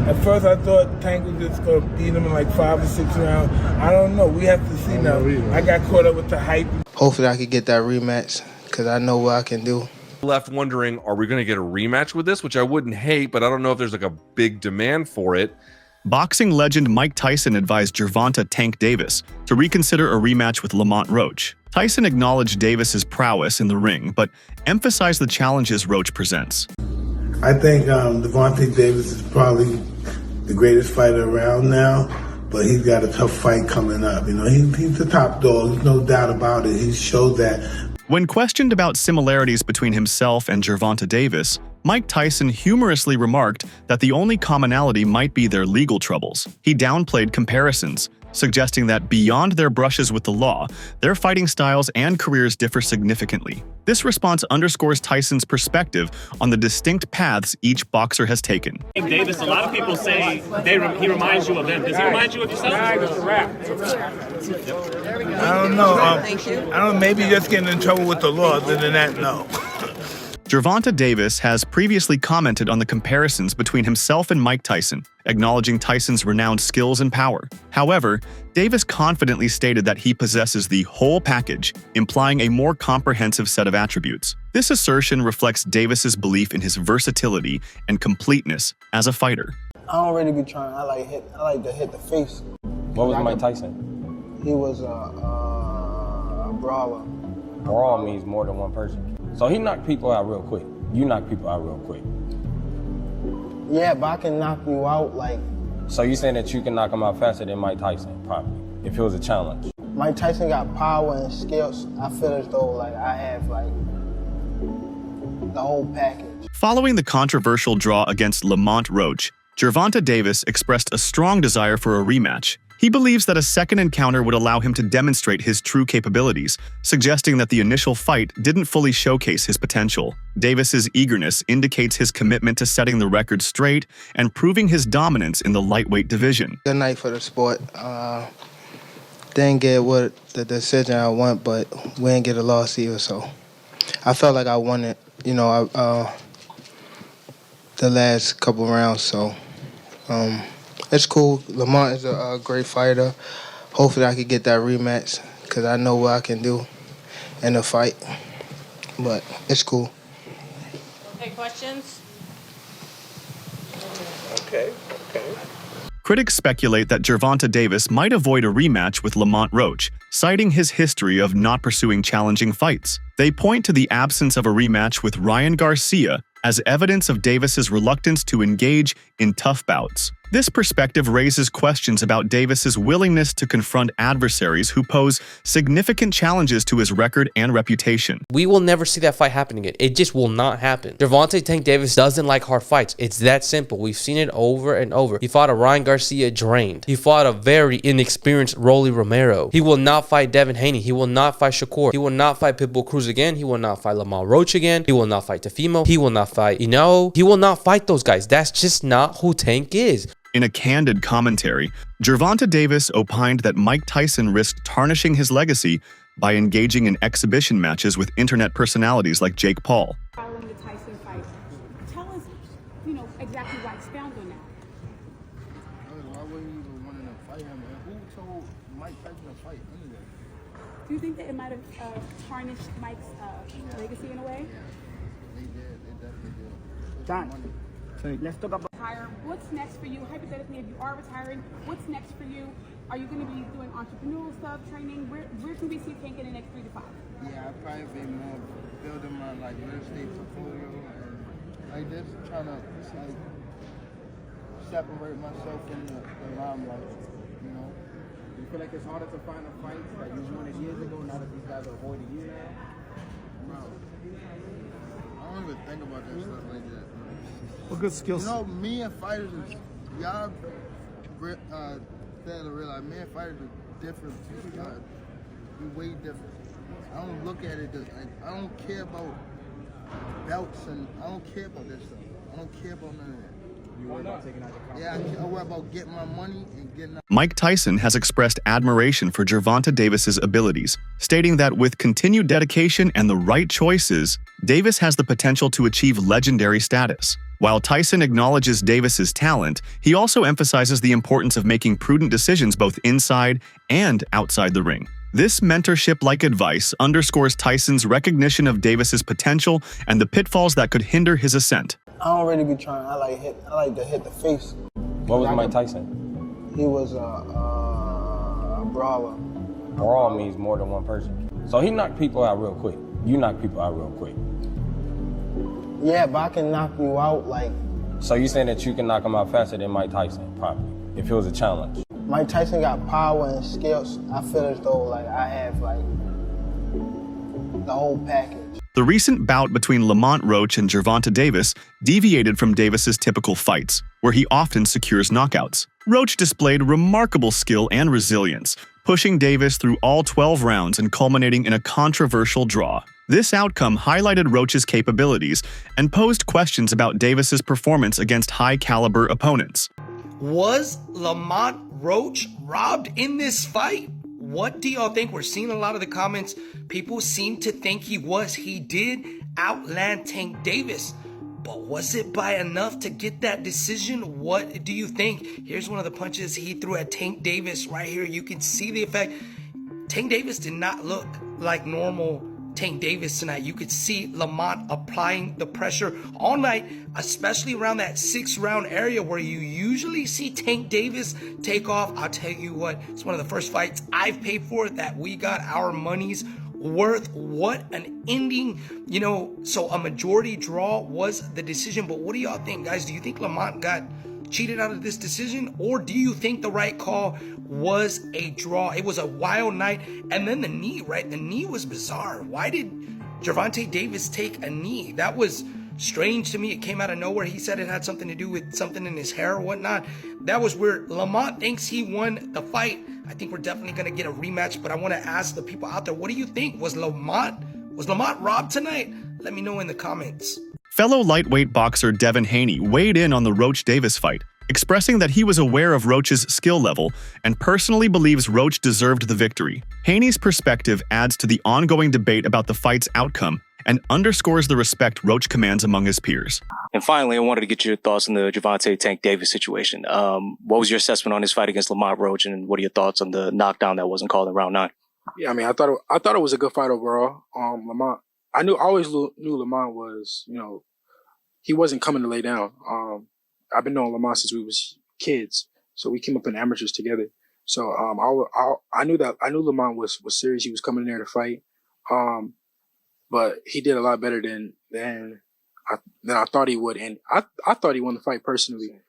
At first, I thought Tank was just going to beat him in like 5 or 6 rounds. I don't know. We have to see now. I got caught up with the hype. Hopefully, I could get that rematch because I know what I can do. Left wondering, are we going to get a rematch with this? Which I wouldn't hate, but I don't know if there's like a big demand for it. Boxing legend Mike Tyson advised Gervonta Tank Davis to reconsider a rematch with Lamont Roach. Tyson acknowledged Davis's prowess in the ring, but emphasized the challenges Roach presents. I think Gervonta Davis is probably the greatest fighter around now, but he's got a tough fight coming up. You know, he's the top dog. There's no doubt about it. He showed that. When questioned about similarities between himself and Gervonta Davis, Mike Tyson humorously remarked that the only commonality might be their legal troubles. He downplayed comparisons, suggesting that beyond their brushes with the law, their fighting styles and careers differ significantly. This response underscores Tyson's perspective on the distinct paths each boxer has taken. Davis, a lot of people say he reminds you of them. Does he remind you of yourself? I don't know. I don't know. Maybe just getting in trouble with the law. Other than that, no. Gervonta Davis has previously commented on the comparisons between himself and Mike Tyson, acknowledging Tyson's renowned skills and power. However, Davis confidently stated that he possesses the whole package, implying a more comprehensive set of attributes. This assertion reflects Davis's belief in his versatility and completeness as a fighter. I don't really be trying. I like to hit the face. What was Mike Tyson? He was a brawler. Brawl means more than one person. So he knocked people out real quick. You knock people out real quick. Yeah, but I can knock you out like... So you saying that you can knock him out faster than Mike Tyson, probably, if it was a challenge? Mike Tyson got power and skills. I feel as though like I have like the whole package. Following the controversial draw against Lamont Roach, Gervonta Davis expressed a strong desire for a rematch. He believes that a second encounter would allow him to demonstrate his true capabilities, suggesting that the initial fight didn't fully showcase his potential. Davis's eagerness indicates his commitment to setting the record straight and proving his dominance in the lightweight division. Good night for the sport. Didn't get what the decision I want, but we didn't get a loss either, so I felt like I won it, you know, the last couple rounds, so it's cool. Lamont is a great fighter. Hopefully I could get that rematch because I know what I can do in a fight, but it's cool. Okay, questions? Okay. Critics speculate that Gervonta Davis might avoid a rematch with Lamont Roach, citing his history of not pursuing challenging fights. They point to the absence of a rematch with Ryan Garcia as evidence of Davis's reluctance to engage in tough bouts. This perspective raises questions about Davis's willingness to confront adversaries who pose significant challenges to his record and reputation. We will never see that fight happen again. It just will not happen. Gervonta Tank Davis doesn't like hard fights. It's that simple. We've seen it over and over. He fought a Ryan Garcia drained. He fought a very inexperienced Rolly Romero. He will not fight Devin Haney. He will not fight Shakur. He will not fight Pitbull Cruz again. He will not fight Lamont Roach again. He will not fight Tefimo. He will not fight, He will not fight those guys. That's just not who Tank is. In a candid commentary, Gervonta Davis opined that Mike Tyson risked tarnishing his legacy by engaging in exhibition matches with internet personalities like Jake Paul. Following the Tyson fight, tell us, exactly why expound on that. Why wouldn't you even want to fight him? And who told Mike Tyson to fight anyway? Do you think that it might have tarnished Mike's legacy in a way? They did. They definitely did. John, let's talk about... What's next for you? Hypothetically, if you are retiring, what's next for you? Are you going to be doing entrepreneurial stuff, training? Where can we see Tank in the next 3 to 5? Yeah, I'd probably be more building my real estate portfolio and just trying to separate myself from the limelight, You feel like it's harder to find a fight that you wanted years ago now that these guys are avoiding you now? Bro, I don't even think about that stuff like that. What good skills? Me and fighters is, y'all fail to realize, me and fighters are different. We're way different. I don't look at it, I don't care about belts and I don't care about that stuff. I don't care about none of that. You worry about taking out the Yeah, I worry about getting my money and getting out. Mike Tyson has expressed admiration for Gervonta Davis's abilities, stating that with continued dedication and the right choices, Davis has the potential to achieve legendary status. While Tyson acknowledges Davis's talent, he also emphasizes the importance of making prudent decisions both inside and outside the ring. This mentorship-like advice underscores Tyson's recognition of Davis's potential and the pitfalls that could hinder his ascent. I don't really be trying. I like to hit the face. What was Mike Tyson? He was a brawler. Brawl means more than one person. So he knocked people out real quick. You knock people out real quick. Yeah, but I can knock you out like... So you saying that you can knock him out faster than Mike Tyson, probably, if it was a challenge? Mike Tyson got power and skills. I feel as though like I have like the whole package. The recent bout between Lamont Roach and Gervonta Davis deviated from Davis's typical fights, where he often secures knockouts. Roach displayed remarkable skill and resilience, pushing Davis through all 12 rounds and culminating in a controversial draw. This outcome highlighted Roach's capabilities and posed questions about Davis's performance against high-caliber opponents. Was Lamont Roach robbed in this fight? What do y'all think? We're seeing a lot of the comments. People seem to think he was. He did outland Tank Davis. But was it by enough to get that decision? What do you think? Here's one of the punches he threw at Tank Davis right here. You can see the effect. Tank Davis did not look like normal Tank Davis tonight. You could see Lamont applying the pressure all night, especially around that 6th round area where you usually see Tank Davis take off. I'll tell you what, it's one of the first fights I've paid for that we got our money's worth. What an ending, you know. So a majority draw was the decision. But what do y'all think, guys? Do you think Lamont got cheated out of this decision, or do you think the right call was a draw? It was a wild night. And then the knee, right? The knee was bizarre. Why did Gervonta Davis take a knee? That was strange to me. It came out of nowhere. He said it had something to do with something in his hair or whatnot. That was weird. Lamont thinks he won the fight. I think we're definitely going to get a rematch, but I want to ask the people out there, what do you think? Was Lamont robbed tonight? Let me know in the comments. Fellow lightweight boxer Devin Haney weighed in on the Roach-Davis fight, expressing that he was aware of Roach's skill level and personally believes Roach deserved the victory. Haney's perspective adds to the ongoing debate about the fight's outcome and underscores the respect Roach commands among his peers. And finally, I wanted to get your thoughts on the Gervonta Tank Davis situation. What was your assessment on his fight against Lamont Roach, and what are your thoughts on the knockdown that wasn't called in round 9? Yeah, I mean, I thought it was a good fight overall. Lamont, I always knew Lamont was, you know, he wasn't coming to lay down. I've been knowing Lamont since we was kids, so we came up in amateurs together. So I knew Lamont was serious. He was coming in there to fight, but he did a lot better than I thought he would, and I thought he won the fight personally.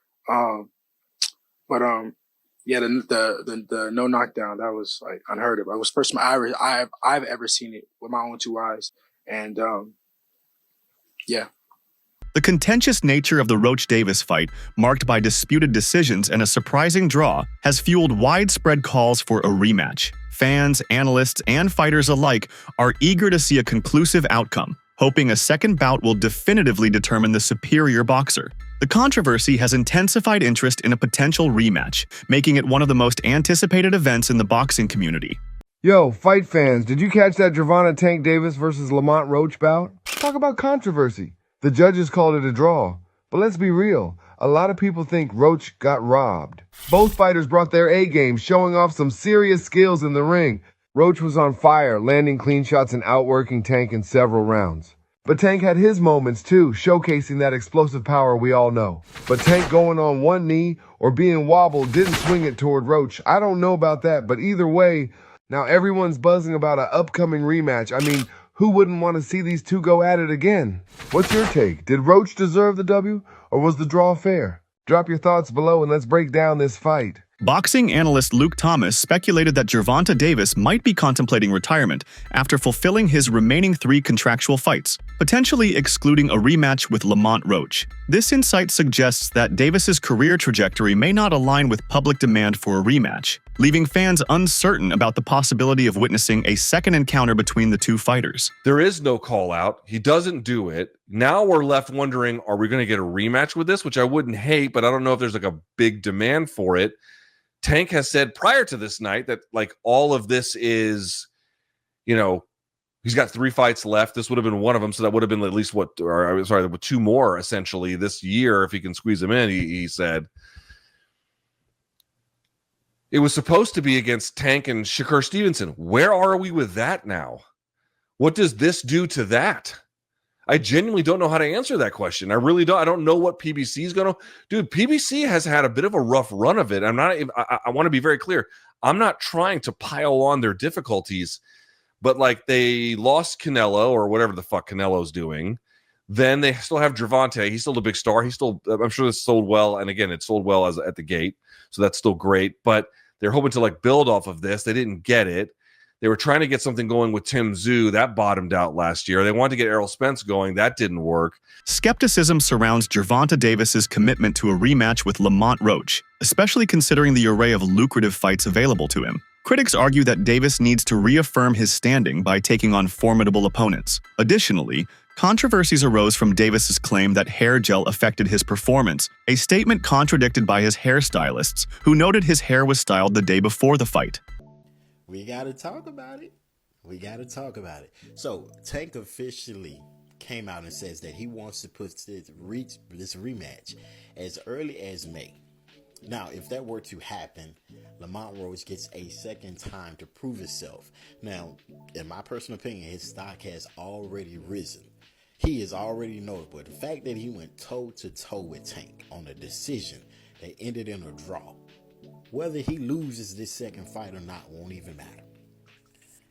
Yeah, the no knockdown, that was like unheard of. It was the first time I've ever seen it with my own 2 eyes, and yeah. The contentious nature of the Roach-Davis fight, marked by disputed decisions and a surprising draw, has fueled widespread calls for a rematch. Fans, analysts, and fighters alike are eager to see a conclusive outcome, hoping a second bout will definitively determine the superior boxer. The controversy has intensified interest in a potential rematch, making it one of the most anticipated events in the boxing community. Yo, fight fans, did you catch that Gervonta Tank Davis versus Lamont Roach bout? Talk about controversy. The judges called it a draw. But let's be real, a lot of people think Roach got robbed. Both fighters brought their A-game, showing off some serious skills in the ring. Roach was on fire, landing clean shots and outworking Tank in several rounds. But Tank had his moments too, showcasing that explosive power we all know. But Tank going on one knee or being wobbled didn't swing it toward Roach. I don't know about that, but either way, now everyone's buzzing about an upcoming rematch. I mean, who wouldn't want to see these two go at it again? What's your take? Did Roach deserve the W, or was the draw fair? Drop your thoughts below and let's break down this fight. Boxing analyst Luke Thomas speculated that Gervonta Davis might be contemplating retirement after fulfilling his remaining 3 contractual fights, potentially excluding a rematch with Lamont Roach. This insight suggests that Davis's career trajectory may not align with public demand for a rematch, leaving fans uncertain about the possibility of witnessing a second encounter between the 2 fighters. There is no call out. He doesn't do it. Now we're left wondering, are we going to get a rematch with this? Which I wouldn't hate, but I don't know if there's like a big demand for it. Tank has said prior to this night that like all of this is, you know, He's got 3 fights left. This would have been one of them, so that would have been at least two more essentially this year if he can squeeze them in. He said it was supposed to be against Tank and Shakur Stevenson. Where are we with that now? What does this do to that? I genuinely don't know how to answer that question. I really don't. I don't know what PBC is going to do. PBC has had a bit of a rough run of it. I want to be very clear. I'm not trying to pile on their difficulties. But like they lost Canelo or whatever the fuck Canelo's doing. Then they still have Gervonta. He's still a big star. I'm sure this sold well. And again, it sold well at the gate. So that's still great. But they're hoping to like build off of this. They didn't get it. They were trying to get something going with Tim Tszyu. That bottomed out last year. They wanted to get Errol Spence going. That didn't work. Skepticism surrounds Gervonta Davis's commitment to a rematch with Lamont Roach, especially considering the array of lucrative fights available to him. Critics argue that Davis needs to reaffirm his standing by taking on formidable opponents. Additionally, controversies arose from Davis's claim that hair gel affected his performance, a statement contradicted by his hairstylists, who noted his hair was styled the day before the fight. We got to talk about it. So, Tank officially came out and says that he wants to put this rematch as early as May. Now, if that were to happen, Lamont Roach gets a second time to prove himself. Now, in my personal opinion, his stock has already risen. He is already notable. The fact that he went toe-to-toe with Tank on a decision that ended in a draw, whether he loses this second fight or not won't even matter.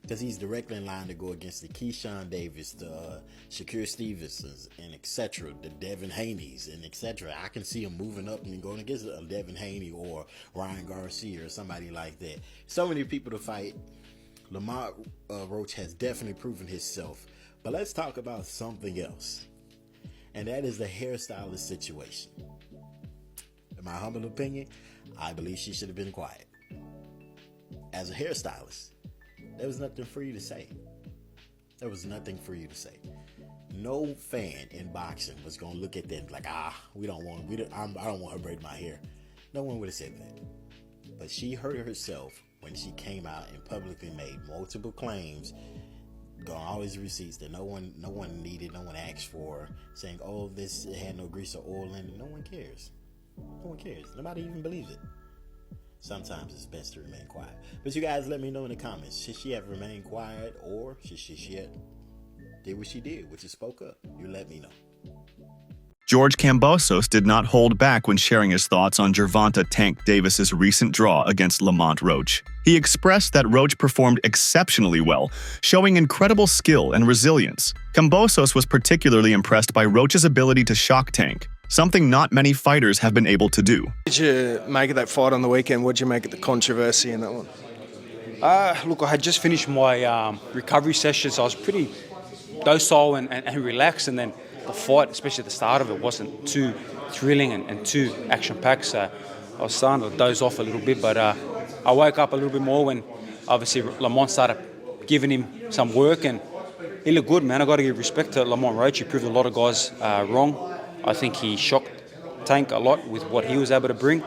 Because he's directly in line to go against the Keyshawn Davis, the Shakur Stevensons, and etc., the Devin Haneys, and etc. I can see him moving up and going against a Devin Haney or Ryan Garcia or somebody like that. So many people to fight. Lamont Roach has definitely proven himself. But let's talk about something else. And that is the hairstylist situation. In my humble opinion, I believe she should have been quiet. As a hairstylist, there was nothing for you to say. No fan in boxing was going to look at them like, I don't want her braiding my hair. No one would have said that. But she hurt herself when she came out and publicly made multiple claims, got all these receipts that no one needed, no one asked for, saying, oh, this had no grease or oil in it. No one cares. Nobody even believes it. Sometimes it's best to remain quiet. But you guys let me know in the comments. Should she have remained quiet, or should she have did what she did, which is spoke up? You let me know. George Kambosos did not hold back when sharing his thoughts on Gervonta Tank Davis's recent draw against Lamont Roach. He expressed that Roach performed exceptionally well, showing incredible skill and resilience. Kambosos was particularly impressed by Roach's ability to shock Tank, something not many fighters have been able to do. What did you make of that fight on the weekend? What did you make of the controversy in that one? Look, I had just finished my recovery session, so I was pretty docile and relaxed, and then the fight, especially at the start of it, wasn't too thrilling and too action-packed, so I was starting to doze off a little bit, but I woke up a little bit more when obviously Lamont started giving him some work, and he looked good, man. I got to give respect to Lamont Roach. He proved a lot of guys wrong. I think he shocked Tank a lot with what he was able to bring.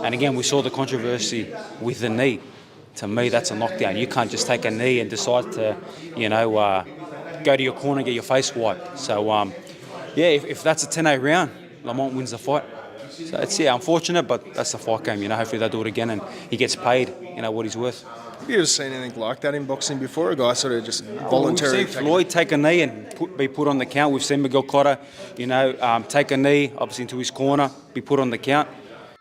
And again, we saw the controversy with the knee. To me, that's a knockdown. You can't just take a knee and decide to, go to your corner and get your face wiped. So, if that's a 10-8 round, Lamont wins the fight. So it's unfortunate, but that's the fight game. Hopefully they'll do it again and he gets paid, what he's worth. Have you ever seen anything like that in boxing before? A guy sort of just voluntarily... We've seen Floyd take a knee and be put on the count. We've seen Miguel Cotto, take a knee, obviously into his corner, be put on the count.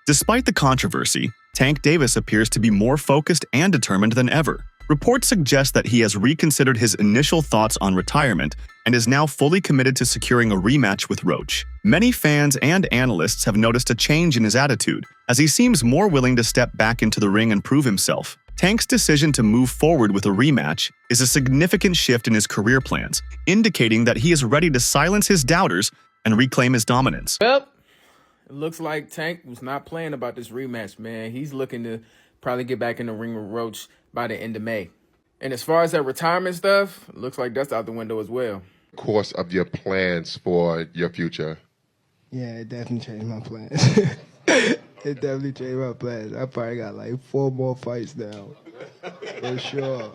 Despite the controversy, Tank Davis appears to be more focused and determined than ever. Reports suggest that he has reconsidered his initial thoughts on retirement and is now fully committed to securing a rematch with Roach. Many fans and analysts have noticed a change in his attitude, as he seems more willing to step back into the ring and prove himself. Tank's decision to move forward with a rematch is a significant shift in his career plans, indicating that he is ready to silence his doubters and reclaim his dominance. Well, it looks like Tank was not playing about this rematch, man. He's looking to probably get back in the ring with Roach by the end of May. And as far as that retirement stuff, it looks like that's out the window as well. Course of your plans for your future? Yeah, it definitely changed my plans. It definitely changed my plans. I probably got like 4 more fights now, for sure.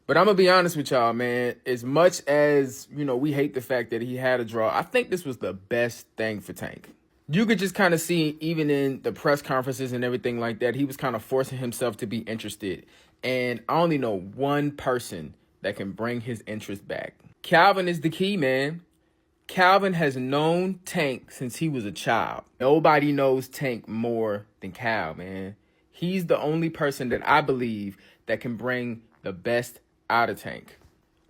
But But I'm going to be honest with y'all, man. As much as, we hate the fact that he had a draw, I think this was the best thing for Tank. You could just kind of see, even in the press conferences and everything like that, he was kind of forcing himself to be interested. And I only know one person that can bring his interest back. Calvin is the key, man. Calvin has known Tank since he was a child. Nobody knows Tank more than Cal, man. He's the only person that I believe that can bring the best out of Tank.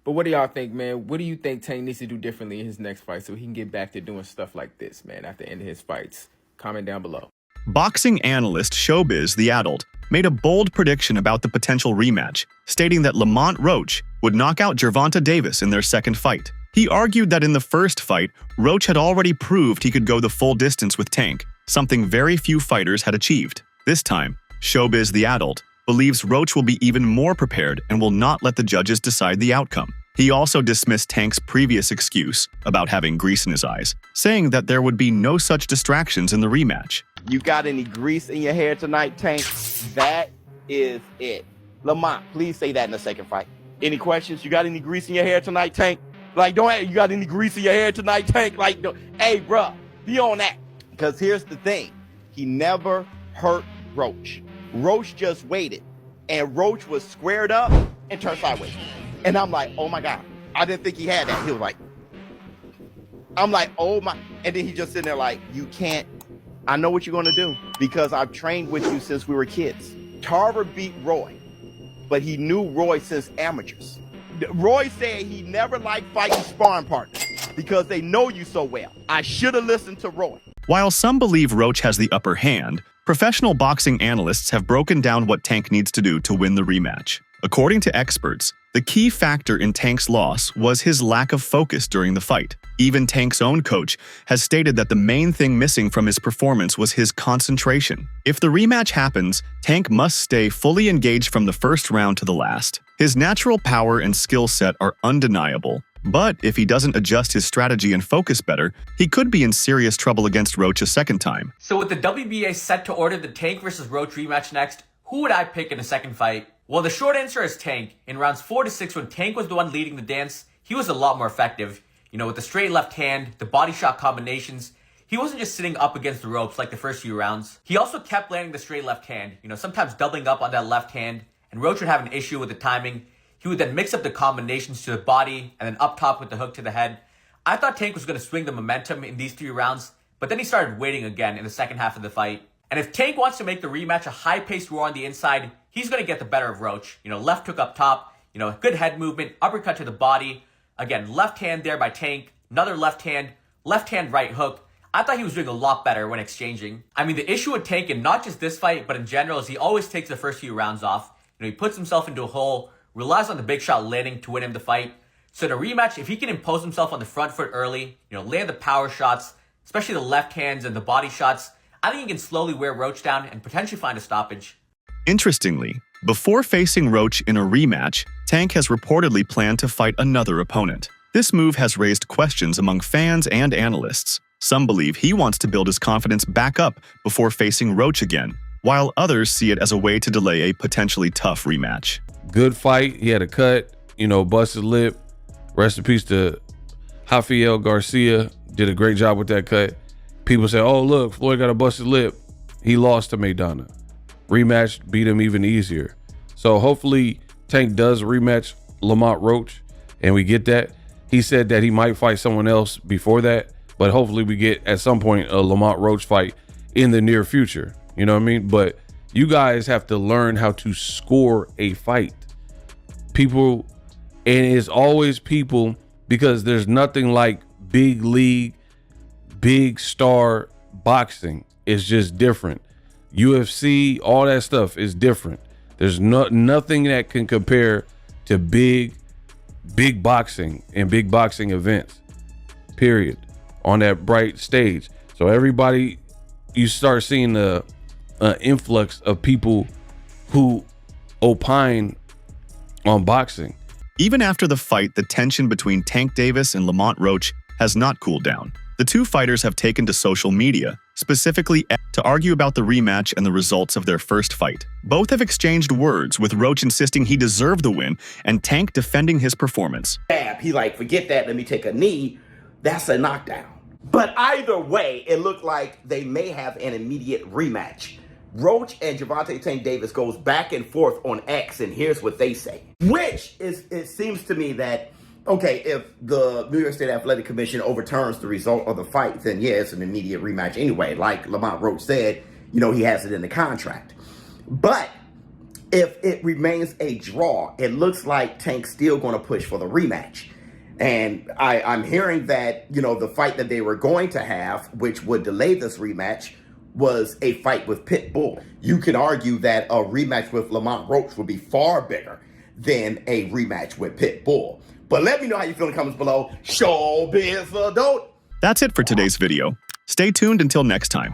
But what do y'all think, man? What do you think Tank needs to do differently in his next fight so he can get back to doing stuff like this, man, at the end of his fights? Comment down below. Boxing analyst Showbiz the Adult made a bold prediction about the potential rematch, stating that Lamont Roach would knock out Gervonta Davis in their second fight. He argued that in the first fight, Roach had already proved he could go the full distance with Tank, something very few fighters had achieved. This time, Showbiz the Adult believes Roach will be even more prepared and will not let the judges decide the outcome. He also dismissed Tank's previous excuse about having grease in his eyes, saying that there would be no such distractions in the rematch. You got any grease in your hair tonight, Tank? That is it. Lamont, please say that in the second fight. Any questions? You got any grease in your hair tonight, Tank? Like, you got any grease in your hair tonight, Tank? Like, hey, bruh, be on that. Because here's the thing. He never hurt Roach. Roach just waited, and Roach was squared up and turned sideways. And I'm like, oh my God, I didn't think he had that. He was like, I'm like, oh my. And then he just sitting there like, you can't, I know what you're going to do because I've trained with you since we were kids. Tarver beat Roy, but he knew Roy since amateurs. Roy said he never liked fighting sparring partners because they know you so well. I should have listened to Roy. While some believe Roach has the upper hand, professional boxing analysts have broken down what Tank needs to do to win the rematch. According to experts, the key factor in Tank's loss was his lack of focus during the fight. Even Tank's own coach has stated that the main thing missing from his performance was his concentration. If the rematch happens, Tank must stay fully engaged from the first round to the last. His natural power and skill set are undeniable, but if he doesn't adjust his strategy and focus better, he could be in serious trouble against Roach a second time. So with the WBA set to order the Tank versus Roach rematch next, who would I pick in a second fight? Well, the short answer is Tank. In rounds 4 to 6, when Tank was the one leading the dance, he was a lot more effective. With the straight left hand, the body shot combinations, he wasn't just sitting up against the ropes like the first few rounds. He also kept landing the straight left hand, sometimes doubling up on that left hand, and Roach would have an issue with the timing. He would then mix up the combinations to the body and then up top with the hook to the head. I thought Tank was going to swing the momentum in these 3 rounds, but then he started waiting again in the second half of the fight. And if Tank wants to make the rematch a high-paced war on the inside, he's going to get the better of Roach. Left hook up top, good head movement, uppercut to the body. Again, left hand there by Tank, another left hand right hook. I thought he was doing a lot better when exchanging. I mean, the issue with Tank, and not just this fight, but in general, is he always takes the first few rounds off. He puts himself into a hole, relies on the big shot landing to win him the fight. So in a rematch, if he can impose himself on the front foot early, land the power shots, especially the left hands and the body shots, I think he can slowly wear Roach down and potentially find a stoppage. Interestingly, before facing Roach in a rematch, Tank has reportedly planned to fight another opponent. This move has raised questions among fans and analysts. Some believe he wants to build his confidence back up before facing Roach again, while others see it as a way to delay a potentially tough rematch. Good fight. He had a cut, busted lip. Rest in peace to Rafael Garcia. Did a great job with that cut. People say, oh, look, Floyd got a busted lip. He lost to Maidana. Rematch beat him even easier. So hopefully Tank does rematch Lamont Roach and we get that. He said that he might fight someone else before that, but hopefully we get at some point a Lamont Roach fight in the near future. You know what I mean? But you guys have to learn how to score a fight. People, and it's always people, because there's nothing like big league, big star boxing. It's just different. UFC, all that stuff is different. There's nothing that can compare to big boxing and big boxing events, period, on that bright stage. So everybody, you start seeing the influx of people who opine on boxing. Even after the fight, the tension between Tank Davis and Lamont Roach has not cooled down. The two fighters have taken to social media, specifically X, to argue about the rematch and the results of their first fight. Both have exchanged words, with Roach insisting he deserved the win and Tank defending his performance. He like, forget that, let me take a knee. That's a knockdown. But either way, it looked like they may have an immediate rematch. Roach and Gervonta Tank Davis goes back and forth on X, and here's what they say. Which is, it seems to me that, okay, if the New York State Athletic Commission overturns the result of the fight, then yeah, it's an immediate rematch anyway. Like Lamont Roach said, you know, he has it in the contract. But if it remains a draw, it looks like Tank's still going to push for the rematch. And I'm hearing that, you know, the fight that they were going to have, which would delay this rematch, was a fight with Pitbull. You could argue that a rematch with Lamont Roach would be far bigger than a rematch with Pitbull. But let me know how you feel in the comments below. Showbiz adult. That's it for today's video. Stay tuned until next time.